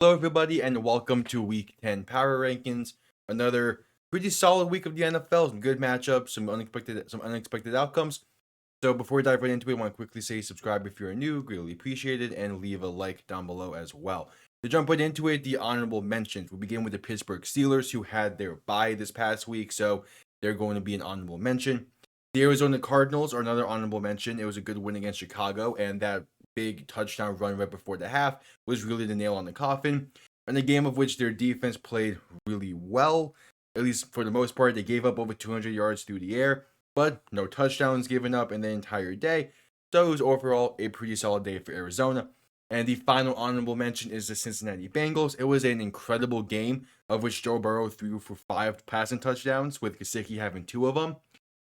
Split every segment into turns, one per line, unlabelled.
Hello, everybody, and welcome to Week 10 Power Rankings. Another pretty solid week of the NFL. Some good matchups, some unexpected outcomes. So before we dive right into it, I want to quickly say subscribe if you're new, greatly appreciated, and leave a like down below as well. To jump right into it, the honorable mentions. We'll begin with the Pittsburgh Steelers, who had their bye this past week, so they're going to be an honorable mention. The Arizona Cardinals are another honorable mention. It was a good win against Chicago, and that big touchdown run right before the half was really the nail on the coffin. In a game of which their defense played really well, at least for the most part. They gave up over 200 yards through the air, but no touchdowns given up in the entire day. So it was overall a pretty solid day for Arizona. And the final honorable mention is the Cincinnati Bengals. It was an incredible game of which Joe Burrow threw for 5 passing touchdowns, with Gesicki having 2 of them.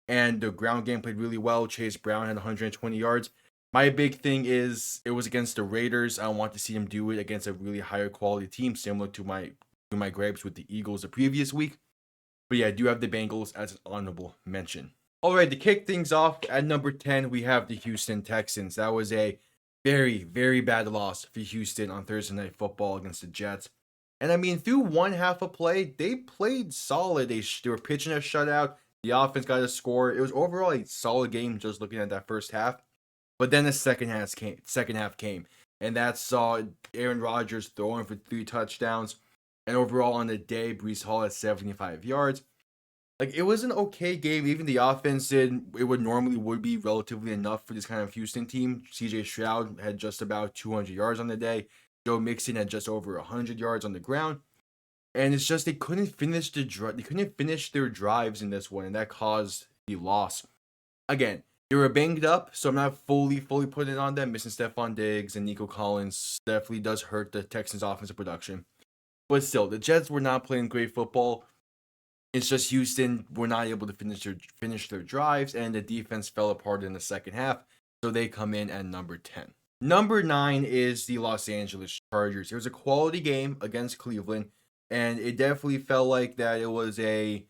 And the ground game played really well. Chase Brown had 120 yards. My big thing is it was against the Raiders. I want to see him do it against a really higher quality team, similar to my gripes with the Eagles the previous week. But yeah, I do have the Bengals as an honorable mention. All right, to kick things off at number 10, we have the Houston Texans. That was a very, very bad loss for Houston on Thursday Night Football against the Jets. And I mean, through one half of play, they played solid. They were pitching a shutout. The offense got a score. It was overall a solid game just looking at that first half. But then the second half came, and that saw Aaron Rodgers throwing for 3 touchdowns. And overall on the day, Brees Hall had 75 yards. Like, it was an okay game. Even the offense did it would be relatively enough for this kind of Houston team. CJ Stroud had just about 200 yards on the day. Joe Mixon had just over 100 yards on the ground. And it's just they couldn't finish they couldn't finish their drives in this one, and that caused the loss. Again, they were banged up, so I'm not fully putting it on them. Missing Stephon Diggs and Nico Collins definitely does hurt the Texans' offensive production. But still, the Jets were not playing great football. It's just Houston were not able to finish their drives, and the defense fell apart in the second half. So they come in at number 10. Number 9 is the Los Angeles Chargers. It was a quality game against Cleveland, and it definitely felt like that it was a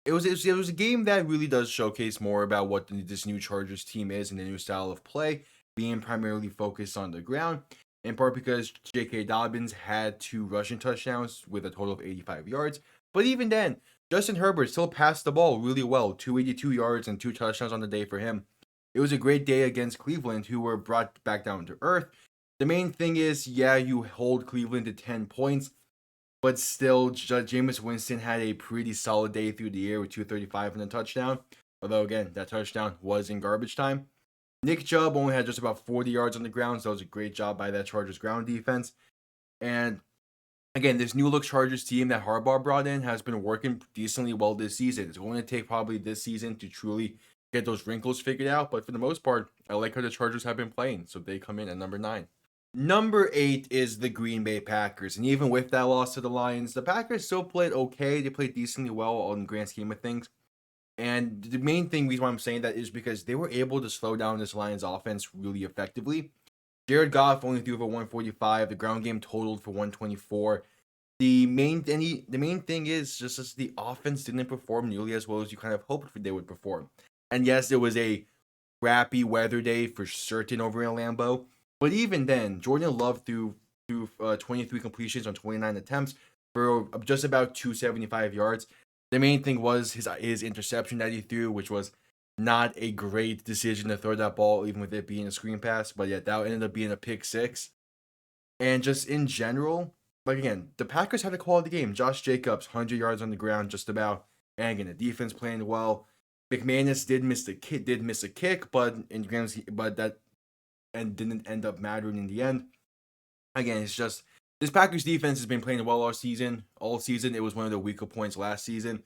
game that really does showcase more about what this new Chargers team is and the new style of play, being primarily focused on the ground, in part because J.K. Dobbins had 2 rushing touchdowns with a total of 85 yards. But even then, Justin Herbert still passed the ball really well, 282 yards and 2 touchdowns on the day for him. It was a great day against Cleveland, who were brought back down to earth. The main thing is, yeah, you hold Cleveland to 10 points, but still, Jameis Winston had a pretty solid day through the air with 235 and a touchdown. Although, again, that touchdown was in garbage time. Nick Chubb only had just about 40 yards on the ground, so that was a great job by that Chargers ground defense. And again, this new look Chargers team that Harbaugh brought in has been working decently well this season. It's going to take probably this season to truly get those wrinkles figured out, but for the most part, I like how the Chargers have been playing, so they come in at number 9. Number 8 is the Green Bay Packers, and even with that loss to the Lions, the Packers still played okay. They played decently well on the grand scheme of things. And the main reason why I'm saying that is because they were able to slow down this Lions offense really effectively. Jared Goff only threw for 145. The ground game totaled for 124. The main thing is just as the offense didn't perform nearly as well as you kind of hoped they would perform. And yes, it was a crappy weather day for certain over in Lambeau. But even then, Jordan Love threw 23 completions on 29 attempts for just about 275 yards. The main thing was his interception that he threw, which was not a great decision to throw that ball, even with it being a screen pass. But yeah, that ended up being a pick six. And just in general, like again, the Packers had a quality game. Josh Jacobs, 100 yards on the ground, just about. And again, the defense playing well. McManus did miss a kick, but that and didn't end up mattering in the end. Again, it's just this Packers defense has been playing well all season. All season, it was one of the weaker points last season.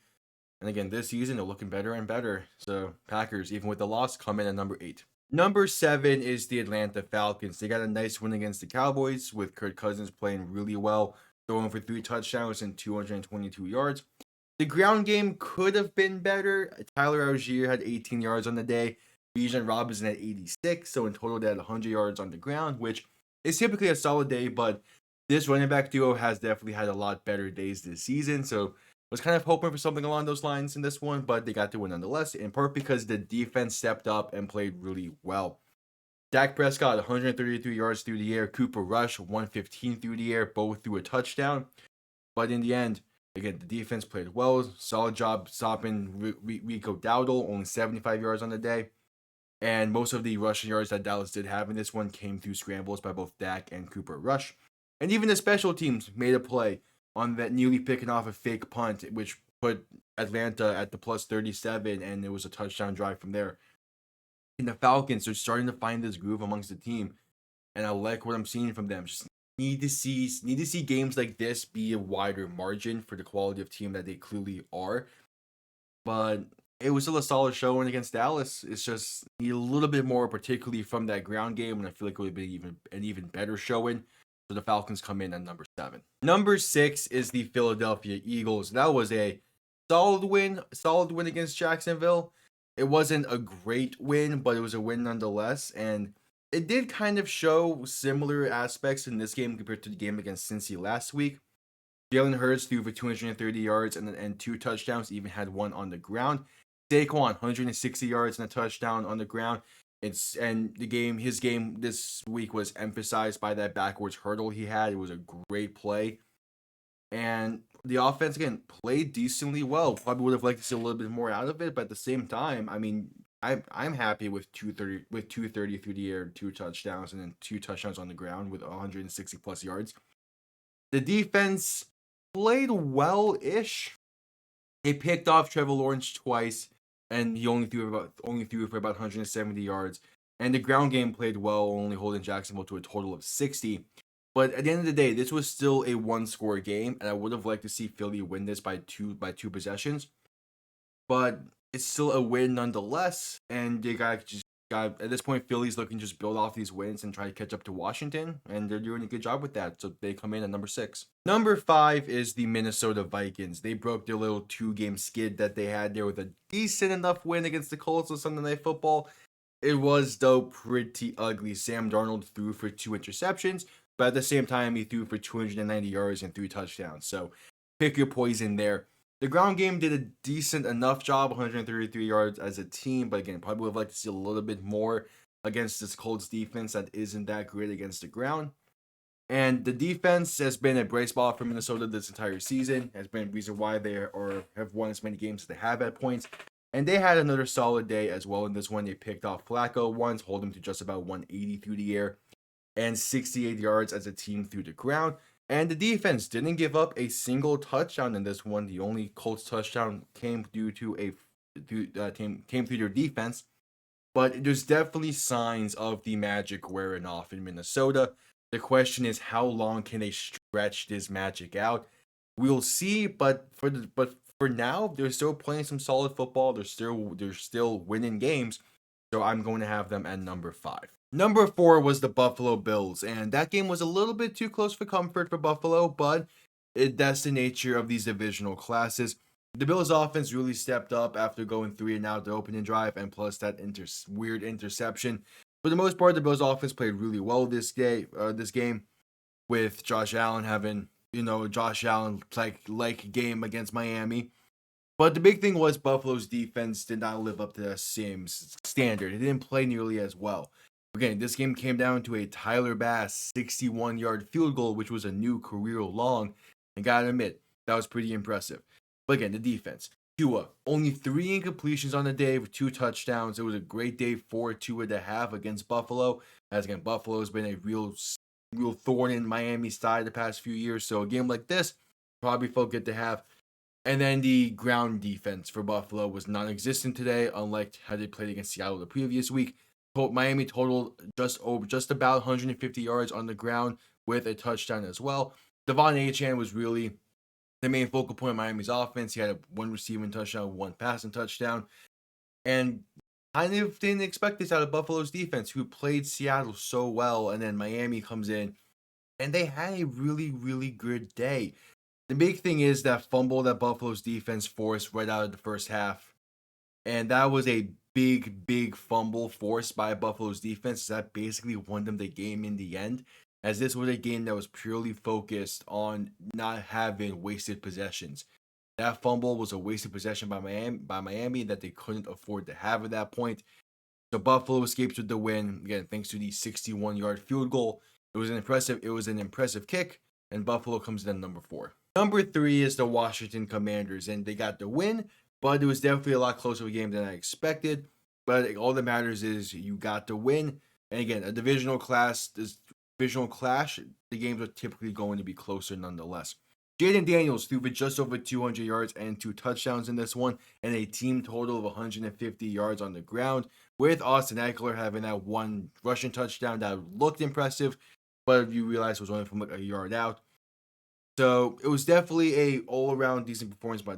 And again, this season, they're looking better and better. So, Packers, even with the loss, come in at number 8. Number 7 is the Atlanta Falcons. They got a nice win against the Cowboys, with Kirk Cousins playing really well, throwing for 3 touchdowns and 222 yards. The ground game could have been better. Tyler Algier had 18 yards on the day. Bijan Robinson at 86, so in total they had 100 yards on the ground, which is typically a solid day, but this running back duo has definitely had a lot better days this season, so was kind of hoping for something along those lines in this one, but they got the win nonetheless, in part because the defense stepped up and played really well. Dak Prescott, 133 yards through the air. Cooper Rush, 115 through the air, both through a touchdown. But in the end, again, the defense played well. Solid job stopping Rico Dowdle, only 75 yards on the day. And most of the rushing yards that Dallas did have in this one came through scrambles by both Dak and Cooper Rush. And even the special teams made a play on that nearly picking off a fake punt, which put Atlanta at the plus 37, and it was a touchdown drive from there. And the Falcons are starting to find this groove amongst the team, and I like what I'm seeing from them. Just need to see games like this be a wider margin for the quality of team that they clearly are. But it was still a solid showing against Dallas. It's just need a little bit more, particularly from that ground game, and I feel like it would be an even better showing. So the Falcons come in at number 7. Number 6 is the Philadelphia Eagles. That was a solid win against Jacksonville. It wasn't a great win, but it was a win nonetheless, and it did kind of show similar aspects in this game compared to the game against Cincy last week. Jalen Hurts threw for 230 yards and 2 touchdowns, even had one on the ground. Saquon, 160 yards and a touchdown on the ground. His game this week was emphasized by that backwards hurdle he had. It was a great play. And the offense, again, played decently well. Probably would have liked to see a little bit more out of it, but at the same time, I mean, I'm happy with 230 through the air, 2 touchdowns, and then 2 touchdowns on the ground with 160 plus yards. The defense played well-ish. They picked off Trevor Lawrence twice, and he only threw for about 170 yards. And the ground game played well, only holding Jacksonville to a total of 60. But at the end of the day, this was still a one-score game, and I would have liked to see Philly win this by two possessions. But it's still a win nonetheless, and they got at this point, Philly's looking to just build off these wins and try to catch up to Washington, and they're doing a good job with that. So they come in at number 6. Number 5 is the Minnesota Vikings. They broke their little 2-game skid that they had there with a decent enough win against the Colts on Sunday Night Football. It was, though, pretty ugly. Sam Darnold threw for 2 interceptions, but at the same time, he threw for 290 yards and 3 touchdowns. So pick your poison there. The ground game did a decent enough job, 133 yards as a team, but again, probably would have liked to see a little bit more against this Colts defense that isn't that great against the ground. And the defense has been a bright spot for Minnesota this entire season, has been a reason why they have won as many games as they have at points. And they had another solid day as well in this one. They picked off Flacco once, hold him to just about 180 through the air, and 68 yards as a team through the ground. And the defense didn't give up a single touchdown in this one. The only Colts touchdown came through their defense. But there's definitely signs of the magic wearing off in Minnesota. The question is, how long can they stretch this magic out? We'll see. But for now, they're still playing some solid football. They're still winning games. So I'm going to have them at number 5. Number 4 was the Buffalo Bills, and that game was a little bit too close for comfort for Buffalo, but that's the nature of these divisional classes. The Bills' offense really stepped up after going 3 and out the opening drive, and plus that weird interception. For the most part, the Bills' offense played really well this game, with Josh Allen having Josh Allen like game against Miami. But the big thing was Buffalo's defense did not live up to the same standard. It didn't play nearly as well. Again, this game came down to a Tyler Bass 61-yard field goal, which was a new career long. And gotta admit, that was pretty impressive. But again, the defense. Tua, only 3 incompletions on the day with 2 touchdowns. It was a great day for Tua to have against Buffalo. As again, Buffalo has been a real thorn in Miami's side the past few years. So a game like this probably felt good to have. And then the ground defense for Buffalo was non-existent today, unlike how they played against Seattle the previous week. Miami totaled just about 150 yards on the ground with a touchdown as well. Devon Achane was really the main focal point of Miami's offense. He had 1 receiving touchdown, 1 passing touchdown. And kind of didn't expect this out of Buffalo's defense, who played Seattle so well. And then Miami comes in, and they had a really, really good day. The big thing is that fumble that Buffalo's defense forced right out of the first half. And that was a big fumble forced by Buffalo's defense. That basically won them the game in the end, as this was a game that was purely focused on not having wasted possessions. That fumble was a wasted possession by Miami that they couldn't afford to have at that point. So Buffalo escapes with the win again, thanks to the 61-yard field goal. It was an impressive kick, and Buffalo comes in at number 4. Number 3 is the Washington Commanders, and they got the win, but it was definitely a lot closer of a game than I expected. But all that matters is you got the win, and again, a divisional clash, the games are typically going to be closer nonetheless. Jaden Daniels threw for just over 200 yards and 2 touchdowns in this one, and a team total of 150 yards on the ground, with Austin Eckler having that one rushing touchdown that looked impressive, but you realize it was only from like a yard out. So it was definitely a all-around decent performance by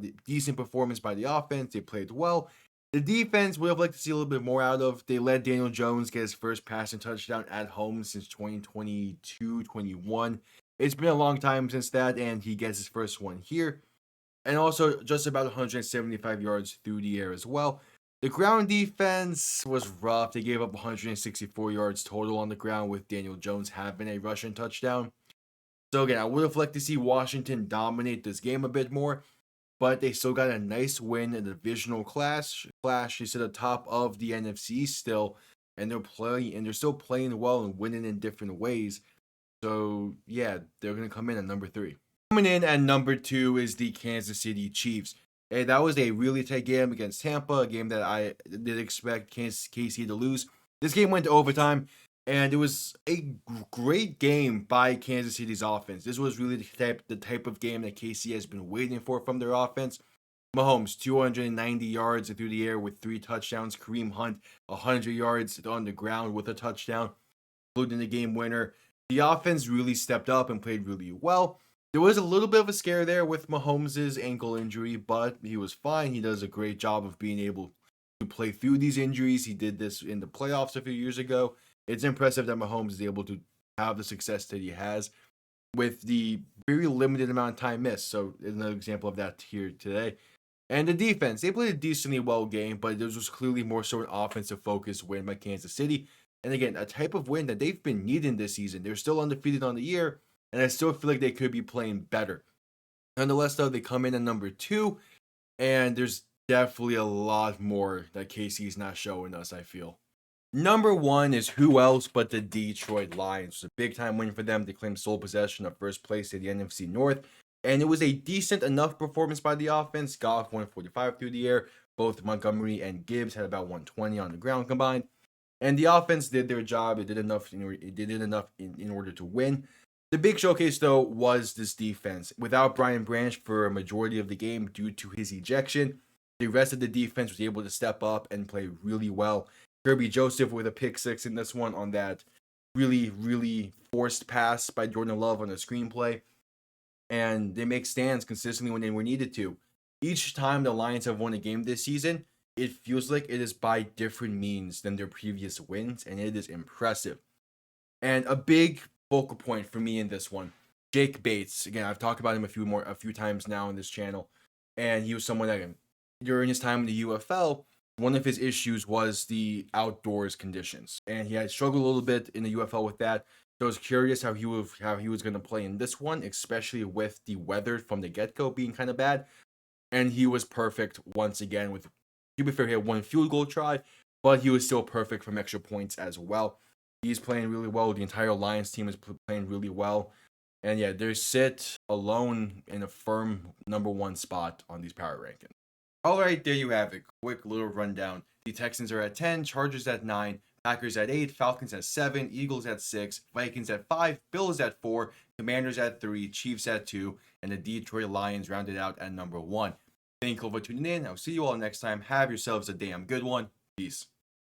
the offense. They played well. The defense would have liked to see a little bit more out of. They let Daniel Jones get his first passing touchdown at home since 2022-21. It's been a long time since that, and he gets his first one here. And also just about 175 yards through the air as well. The ground defense was rough. They gave up 164 yards total on the ground, with Daniel Jones having a rushing touchdown. So again, I would have liked to see Washington dominate this game a bit more, but they still got a nice win in the divisional clash. Is at the top of the NFC still, and they're still playing well and winning in different ways. So yeah, they're gonna come in at number 3. Coming in at number 2 is the Kansas City Chiefs. And that was a really tight game against Tampa, a game that I did expect KC to lose. This game went to overtime, and it was a great game by Kansas City's offense. This was really the type of game that KC has been waiting for from their offense. Mahomes, 290 yards through the air with 3 touchdowns. Kareem Hunt, 100 yards on the ground with a touchdown, including the game winner. The offense really stepped up and played really well. There was a little bit of a scare there with Mahomes' ankle injury, but he was fine. He does a great job of being able to play through these injuries. He did this in the playoffs a few years ago. It's impressive that Mahomes is able to have the success that he has with the very limited amount of time missed. So another example of that here today. And the defense, they played a decently well game, but this was clearly more so an offensive focus win by Kansas City. And again, a type of win that they've been needing this season. They're still undefeated on the year, and I still feel like they could be playing better. Nonetheless, though, they come in at number 2, and there's definitely a lot more that KC's not showing us, I feel. Number 1 is who else but the Detroit Lions. It's a big time win for them to claim sole possession of first place in the NFC North. And it was a decent enough performance by the offense. Goff 145 through the air. Both Montgomery and Gibbs had about 120 on the ground combined. And the offense did their job. It did enough in order to win. The big showcase, though, was this defense. Without Brian Branch for a majority of the game due to his ejection, the rest of the defense was able to step up and play really well. Kirby Joseph with a pick 6 in this one on that really, really forced pass by Jordan Love on the screenplay. And they make stands consistently when they were needed to. Each time the Lions have won a game this season, it feels like it is by different means than their previous wins, and it is impressive. And a big focal point for me in this one, Jake Bates. Again, I've talked about him a few times now on this channel, and he was someone that during his time in the UFL, one of his issues was the outdoors conditions, and he had struggled a little bit in the UFL with that. So I was curious how he was going to play in this one, especially with the weather from the get-go being kind of bad. And he was perfect once again. To be fair, he had 1 field goal try, but he was still perfect from extra points as well. He's playing really well. The entire Lions team is playing really well. And yeah, they sit alone in a firm number 1 spot on these power rankings. All right, there you have it. Quick little rundown. The Texans are at 10, Chargers at 9, Packers at 8, Falcons at 7, Eagles at 6, Vikings at 5, Bills at 4, Commanders at 3, Chiefs at 2, and the Detroit Lions rounded out at number 1. Thank you all for tuning in. I'll see you all next time. Have yourselves a damn good one. Peace.